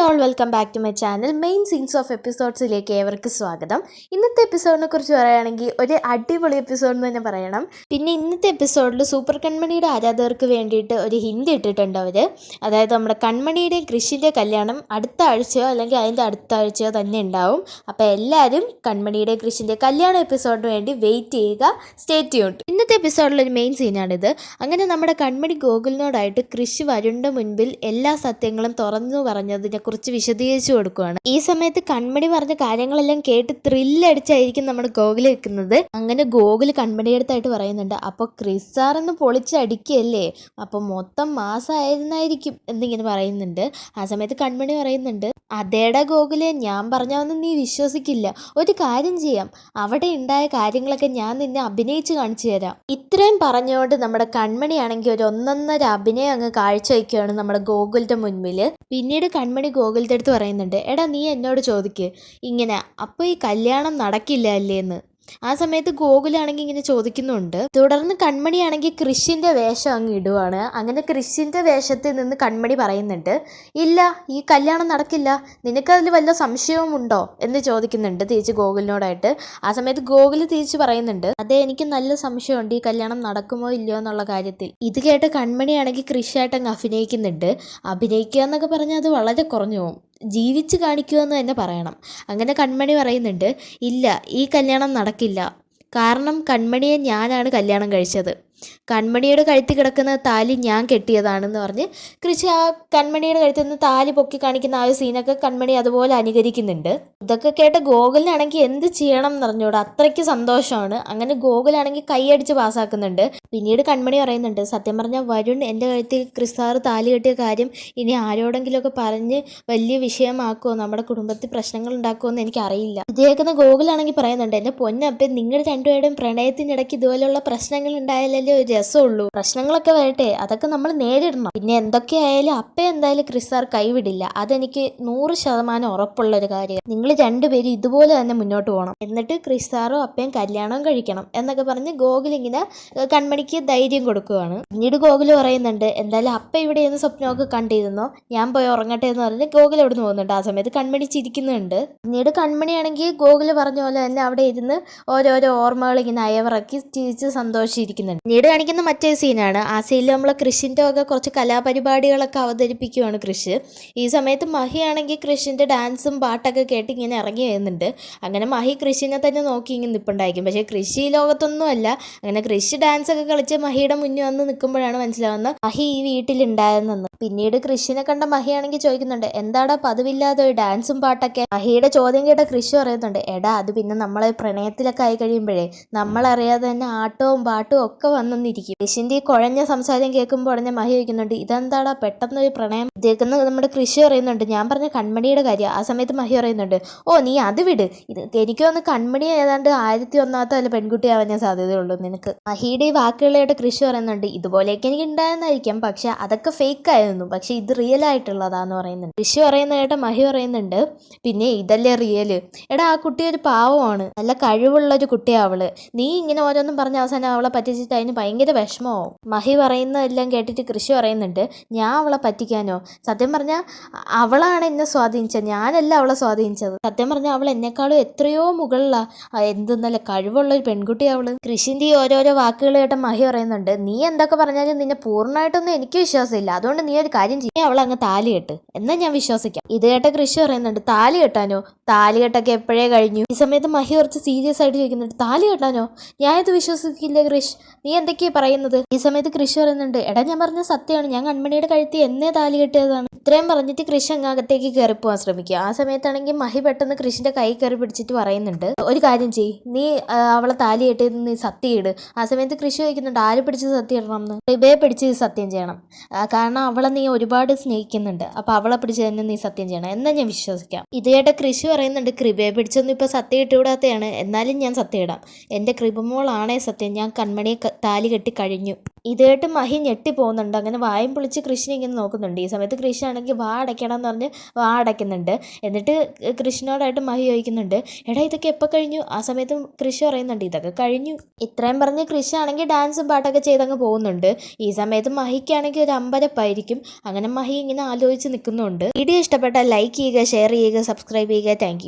All welcome back to my channel. Main scenes of എപ്പിസോഡ്സിലേക്ക് ഏവർക്കും സ്വാഗതം. ഇന്നത്തെ എപ്പിസോഡിനെ കുറിച്ച് പറയുകയാണെങ്കിൽ ഒരു അടിപൊളി എപ്പിസോഡ് എന്ന് തന്നെ പറയണം. പിന്നെ ഇന്നത്തെ എപ്പിസോഡിൽ സൂപ്പർ കൺമണിയുടെ ആരാധകർക്ക് വേണ്ടിയിട്ട് ഒരു ഹിന്ദി ഇട്ടിട്ടുണ്ട് അവർ. അതായത് നമ്മുടെ കൺമണിയുടെയും കൃഷിൻ്റെ കല്യാണം അടുത്ത ആഴ്ചയോ അല്ലെങ്കിൽ അതിൻ്റെ അടുത്ത ആഴ്ചയോ തന്നെ ഉണ്ടാവും. അപ്പോൾ എല്ലാവരും കൺമണിയുടെയും കൃഷിൻ്റെ കല്യാണ എപ്പിസോഡിന് വേണ്ടി വെയിറ്റ് ചെയ്യുക. Stay tuned. ഇന്നത്തെ എപ്പിസോഡിലൊരു മെയിൻ സീനാണിത്. അങ്ങനെ നമ്മുടെ കൺമണി ഗോകുലിനോടായിട്ട് കൃഷി വരുണ്ട മുൻപിൽ എല്ലാ സത്യങ്ങളും തുറന്നു പറഞ്ഞതിനെ കുറിച്ച് വിശദീകരിച്ചു കൊടുക്കുകയാണ്. ഈ സമയത്ത് കൺമണി പറഞ്ഞ കാര്യങ്ങളെല്ലാം കേട്ട് ത്രില്ലടിച്ചായിരിക്കും നമ്മുടെ ഗോകുൽ വെക്കുന്നത്. അങ്ങനെ ഗോകുൽ കൺമണിയുടെ അടുത്തായിട്ട് പറയുന്നുണ്ട്, അപ്പോൾ ക്രിസ് സാറൊന്ന് പൊളിച്ചടിക്കുകയല്ലേ, അപ്പോൾ മൊത്തം മാസമായിരുന്നായിരിക്കും എന്നിങ്ങനെ പറയുന്നുണ്ട്. ആ സമയത്ത് കൺമണി പറയുന്നുണ്ട്, അതേടാ ഗോകുലെ, ഞാൻ പറഞ്ഞാൽ നീ വിശ്വസിക്കില്ല. ഒരു കാര്യം ചെയ്യാം, അവിടെ ഉണ്ടായ കാര്യങ്ങളൊക്കെ ഞാൻ നിന്നെ അഭിനയിച്ച് കാണിച്ചു തരാം. ഇത്രയും പറഞ്ഞുകൊണ്ട് നമ്മുടെ കൺമണിയാണെങ്കിൽ ഒരു ഒന്നൊന്നര അഭിനയം അങ്ങ് കാഴ്ചവെക്കുകയാണ് നമ്മുടെ ഗോകുലിന്റെ മുൻപിൽ. പിന്നീട് കൺമണി ഗോകുലിന്റെ അടുത്ത് പറയുന്നുണ്ട്, എടാ നീ എന്നോട് ചോദിക്ക് ഇങ്ങനെ, അപ്പോൾ ഈ കല്യാണം നടക്കില്ല അല്ലേ എന്ന്. ആ സമയത്ത് ഗോകുലാണെങ്കിൽ ഇങ്ങനെ ചോദിക്കുന്നുണ്ട്. തുടർന്ന് കൺമണിയാണെങ്കിൽ കൃഷിൻ്റെ വേഷം അങ്ങ് ഇടുവാണ്. അങ്ങനെ കൃഷിൻ്റെ വേഷത്തിൽ നിന്ന് കൺമണി പറയുന്നുണ്ട്, ഇല്ല ഈ കല്യാണം നടക്കില്ല, നിനക്കതിൽ വല്ല സംശയവും ഉണ്ടോ എന്ന് ചോദിക്കുന്നുണ്ട് തിരിച്ച് ഗോകുലിനോടായിട്ട്. ആ സമയത്ത് ഗോകുൽ തിരിച്ച് പറയുന്നുണ്ട്, അതെ എനിക്ക് നല്ല സംശയമുണ്ട് ഈ കല്യാണം നടക്കുമോ ഇല്ലയോ എന്നുള്ള കാര്യത്തിൽ. ഇത് കേട്ട് കൺമണിയാണെങ്കിൽ കൃഷിയായിട്ട് അങ്ങ് അഭിനയിക്കുന്നുണ്ട്. അഭിനയിക്കുക എന്നൊക്കെ പറഞ്ഞാൽ അത് വളരെ കുറഞ്ഞു പോകും, ജീവിച്ച് കാണിക്കുമെന്ന് തന്നെ പറയണം. അങ്ങനെ കൺമണി പറയുന്നുണ്ട്, ഇല്ല ഈ കല്യാണം നടക്കില്ല, കാരണം കൺമണിയെ ഞാനാണ് കല്യാണം കഴിച്ചത്, കൺമണിയുടെ കഴുത്തിൽ കിടക്കുന്ന താലി ഞാൻ കെട്ടിയതാണെന്ന് പറഞ്ഞ് കൃഷി ആ കൺമണിയുടെ കഴുത്തിൽ നിന്ന് താലി പൊക്കി കാണിക്കുന്ന ആ ഒരു സീനൊക്കെ കൺമണി അതുപോലെ അനുകരിക്കുന്നുണ്ട്. ഇതൊക്കെ കേട്ട ഗോകുലിനാണെങ്കിൽ എന്ത് ചെയ്യണം എന്ന് അറിഞ്ഞൂടാ, അത്രയ്ക്ക് സന്തോഷമാണ്. അങ്ങനെ ഗോകുലാണെങ്കിൽ കൈയടിച്ച് പാസ്സാക്കുന്നുണ്ട്. പിന്നീട് കൺമണി പറയുന്നുണ്ട്, സത്യം പറഞ്ഞാൽ വരുൺ എൻ്റെ കഴുത്തിൽ ക്രിസാറ് താലി കെട്ടിയ കാര്യം ഇനി ആരോടെങ്കിലുമൊക്കെ പറഞ്ഞ് വലിയ വിഷയമാക്കുമോ, നമ്മുടെ കുടുംബത്തിൽ പ്രശ്നങ്ങൾ ഉണ്ടാക്കുമോ എന്ന് എനിക്കറിയില്ല. ഇത് കേൾക്കുന്ന ഗോകുലാണെങ്കിൽ പറയുന്നുണ്ട്, എൻ്റെ പൊന്നപ്പൻ നിങ്ങളുടെ രണ്ടുപേരുടെയും പ്രണയത്തിനിടയ്ക്ക് ഇതുപോലെയുള്ള പ്രശ്നങ്ങൾ ഉണ്ടായാലേ ഒരു രസമുള്ളൂ, പ്രശ്നങ്ങളൊക്കെ വരട്ടെ, അതൊക്കെ നമ്മൾ നേരിടണം. പിന്നെ എന്തൊക്കെയായാലും അപ്പ എന്തായാലും ക്രിസ് സാർ കൈവിടില്ല, അതെനിക്ക് 100% ഉറപ്പുള്ള ഒരു കാര്യം. നിങ്ങൾ രണ്ടുപേരും ഇതുപോലെ തന്നെ മുന്നോട്ട് പോകണം, എന്നിട്ട് ക്രിസ് സാറും അപ്പയും കല്യാണം കഴിക്കണം എന്നൊക്കെ പറഞ്ഞ് ഗോകുൽ ഇങ്ങനെ കൺമണിക്ക് ധൈര്യം കൊടുക്കുകയാണ്. പിന്നീട് ഗോകുൽ പറയുന്നുണ്ട്, എന്തായാലും അപ്പ ഇവിടെ എന്ന് സ്വപ്നമൊക്കെ കണ്ടിരുന്നോ, ഞാൻ പോയി ഉറങ്ങട്ടെ എന്ന് പറഞ്ഞ് ഗോകുൽ അവിടെ നിന്ന് പോകുന്നുണ്ട്. ആ സമയത്ത് കൺമണി ചിരിക്കുന്നുണ്ട്. പിന്നീട് കൺമണിയാണെങ്കിൽ ഗോകുൽ പറഞ്ഞ പോലെ തന്നെ അവിടെ ഇരുന്ന് ഓരോരോ ഓർമ്മകൾ ഇങ്ങനെ അയവിറക്കി ചിരിച്ച് സന്തോഷിച്ചിരിക്കുന്നുണ്ട്. പിന്നീട് കാണിക്കുന്ന മറ്റേ സീനാണ്. ആ സീനിൽ നമ്മൾ കൃഷിൻ്റെ ഒക്കെ കുറച്ച് കലാപരിപാടികളൊക്കെ അവതരിപ്പിക്കുകയാണ് കൃഷി. ഈ സമയത്ത് മഹിയാണെങ്കിൽ കൃഷിൻ്റെ ഡാൻസും പാട്ടൊക്കെ കേട്ട് ഇങ്ങനെ ഇറങ്ങി വരുന്നുണ്ട്. അങ്ങനെ മഹി കൃഷിനെ തന്നെ നോക്കി ഇങ്ങനെ നിൽപ്പുണ്ടായിരിക്കും. പക്ഷേ കൃഷി ലോകത്തൊന്നും അല്ല. അങ്ങനെ കൃഷി ഡാൻസൊക്കെ കളിച്ച് മഹിയുടെ മുന്നിൽ വന്ന് നിൽക്കുമ്പോഴാണ് മനസ്സിലാവുന്നത് മഹി ഈ വീട്ടിലുണ്ടായിരുന്നെന്ന്. പിന്നീട് കൃഷിനെ കണ്ട മഹിയാണെങ്കിൽ ചോദിക്കുന്നുണ്ട്, എന്താടാ പതിവില്ലാതെ ഒരു ഡാൻസും പാട്ടൊക്കെ. മഹിയുടെ ചോദ്യം കേട്ട കൃഷി പറയുന്നുണ്ട്, എടാ അത് പിന്നെ നമ്മളെ പ്രണയത്തിലൊക്കെ ആയി കഴിയുമ്പോഴേ നമ്മളറിയാതെ തന്നെ ആട്ടവും പാട്ടും ഒക്കെ വന്നിരിക്കും. കൃഷിന്റെ ഈ കുഴഞ്ഞ സംസാരം കേൾക്കുമ്പോൾ ഉടനെ മഹി ചോദിക്കുന്നുണ്ട്, ഇതെന്താടാ പെട്ടെന്നൊരു പ്രണയം. ഇതേക്കുന്ന നമ്മുടെ കൃഷി പറയുന്നുണ്ട്, ഞാൻ പറഞ്ഞ കൺമണിയുടെ കാര്യം. ആ സമയത്ത് മഹി പറയുന്നുണ്ട്, ഓ നീ അത് വിട്, ഇത് എനിക്ക് തോന്നുന്നു കൺമണി ഏതാണ്ട് 1001 അല്ല പെൺകുട്ടിയാവാൻ ഞാൻ സാധ്യതയുള്ളൂ നിനക്ക്. മഹിയുടെ ഈ വാക്കുകളായിട്ട് കൃഷി പറയുന്നുണ്ട്, ഇതുപോലെയൊക്കെ എനിക്ക് ഉണ്ടായെന്നായിരിക്കാം, പക്ഷെ അതൊക്കെ ഫേക്ക് ആയിരുന്നു, പക്ഷെ ഇത് റിയൽ ആയിട്ടുള്ളതാന്ന് പറയുന്നുണ്ട്. കൃഷി പറയുന്ന കേട്ട മഹി പറയുന്നുണ്ട്, പിന്നെ ഇതല്ലേ റിയല്, എടാ ആ കുട്ടി ഒരു പാവമാണ്, നല്ല കഴിവുള്ളൊരു കുട്ടിയാ അവള്, നീ ഇങ്ങനെ ഓരോന്നും പറഞ്ഞ അവസാനം അവളെ പറ്റിച്ചിട്ട് അതിന് ഭയങ്കര വിഷമമാവും. മഹി പറയുന്നതെല്ലാം കേട്ടിട്ട് കൃഷി പറയുന്നുണ്ട്, ഞാൻ അവളെ പറ്റിക്കാനോ, സത്യം പറഞ്ഞാൽ അവളാണ് എന്നെ സ്വാധീനിച്ചത്, ഞാനല്ല അവളെ സ്വാധീനിച്ചത്. സത്യം പറഞ്ഞാൽ അവൾ എന്നെക്കാളും എത്രയോ മുകളിലാ, എന്തെന്നല്ല കഴിവുള്ള ഒരു പെൺകുട്ടി അവള്. കൃഷിന്റെ ഈ ഓരോരോ വാക്കുകൾ കേട്ട മഹി പറയുന്നുണ്ട്, നീ എന്തൊക്കെ പറഞ്ഞാലും നിന്നെ പൂർണ്ണമായിട്ടൊന്നും എനിക്ക് വിശ്വാസമില്ല, അതുകൊണ്ട് നീ ഒരു കാര്യം ചെയ്യും, അവൾ അങ്ങ് താലി കെട്ട്, എന്നാൽ ഞാൻ വിശ്വസിക്കാം. ഇത് കേട്ട കൃഷി പറയുന്നുണ്ട്, താലി കെട്ടാനോ, താലി കെട്ടൊക്കെ എപ്പോഴേ കഴിഞ്ഞു. ഈ സമയത്ത് മഹി കുറച്ച് സീരിയസ് ആയിട്ട് ചോദിക്കുന്നുണ്ട്, താലി കെട്ടാനോ, ഞാനിത് വിശ്വസിക്കില്ല കൃഷ്, നീ എന്തൊക്കെയാ പറയുന്നത്. ഈ സമയത്ത് കൃഷി പറയുന്നുണ്ട്, എടാ ഞാൻ പറഞ്ഞ സത്യമാണ്, ഞാൻ കൺമണിയുടെ കഴുത്തി എന്നേ താലി കെട്ടിയതാണ്. ഇത്രയും പറഞ്ഞിട്ട് കൃഷി അങ്ങകത്തേക്ക് കയറി പോകാൻ ശ്രമിക്കുക. ആ സമയത്താണെങ്കിൽ മഹി പെട്ടെന്ന് കൃഷിന്റെ കൈ കയറി പിടിച്ചിട്ട് പറയുന്നുണ്ട്, ഒരു കാര്യം ചെയ്യ്, നീ അവളെ താലി കെട്ടിയത് നീ സത്യം ഇട്. ആ സമയത്ത് കൃഷി ചോദിക്കുന്നുണ്ട്, ആര് പിടിച്ച് സത്യം ഇടണം എന്ന്. റിബയെ പിടിച്ച് സത്യം ചെയ്യണം, കാരണം അവളെ നീ ഒരുപാട് സ്നേഹിക്കുന്നുണ്ട്, അപ്പൊ അവളെ പിടിച്ച് തന്നെ നീ സത്യം ചെയ്യണം, എന്നാൽ ഞാൻ വിശ്വസിക്കാം. ഇത് കേട്ട കൃഷി പറയുന്നുണ്ട്, കൃപയെ പിടിച്ചൊന്നും ഇപ്പൊ സത്യം ഇട്ടുകൂടാത്തയാണ്, എന്നാലും ഞാൻ സത്യം ഇടാം, എന്റെ കൃപമോളാണേ സത്യം, ഞാൻ കൺമണിയെ താലി കെട്ടി കഴിഞ്ഞു. ഇത് കേട്ട് മഹി ഞെട്ടി പോകുന്നുണ്ട്. അങ്ങനെ വായും പൊളിച്ച് കൃഷ്ണനെ ഇങ്ങനെ നോക്കുന്നുണ്ട്. ഈ സമയത്ത് കൃഷ്ണാണെങ്കിൽ വാ അടയ്ക്കണം എന്ന് പറഞ്ഞ് വാ അടയ്ക്കുന്നുണ്ട്. എന്നിട്ട് കൃഷ്ണനോടായിട്ട് മഹി ചോദിക്കുന്നുണ്ട്, എടാ ഇതൊക്കെ എപ്പോൾ കഴിഞ്ഞു. ആ സമയത്ത് കൃഷി പറയുന്നുണ്ട്, ഇതൊക്കെ കഴിഞ്ഞു. ഇത്രയും പറഞ്ഞ് കൃഷ്ണ ആണെങ്കിൽ ഡാൻസും പാട്ടൊക്കെ ചെയ്തങ്ങ് പോകുന്നുണ്ട്. ഈ സമയത്ത് മഹിക്കാണെങ്കിൽ ഒരു അമ്പരപ്പായിരിക്കും. എന്തായിരിക്കും. അങ്ങനെ മഹി ഇങ്ങനെ ആലോചിച്ച് നിൽക്കുന്നുണ്ട്. വീഡിയോ ഇഷ്ടപ്പെട്ടാൽ ലൈക്ക് ചെയ്യുക, ഷെയർ ചെയ്യുക, സബ്സ്ക്രൈബ് ചെയ്യുക. താങ്ക്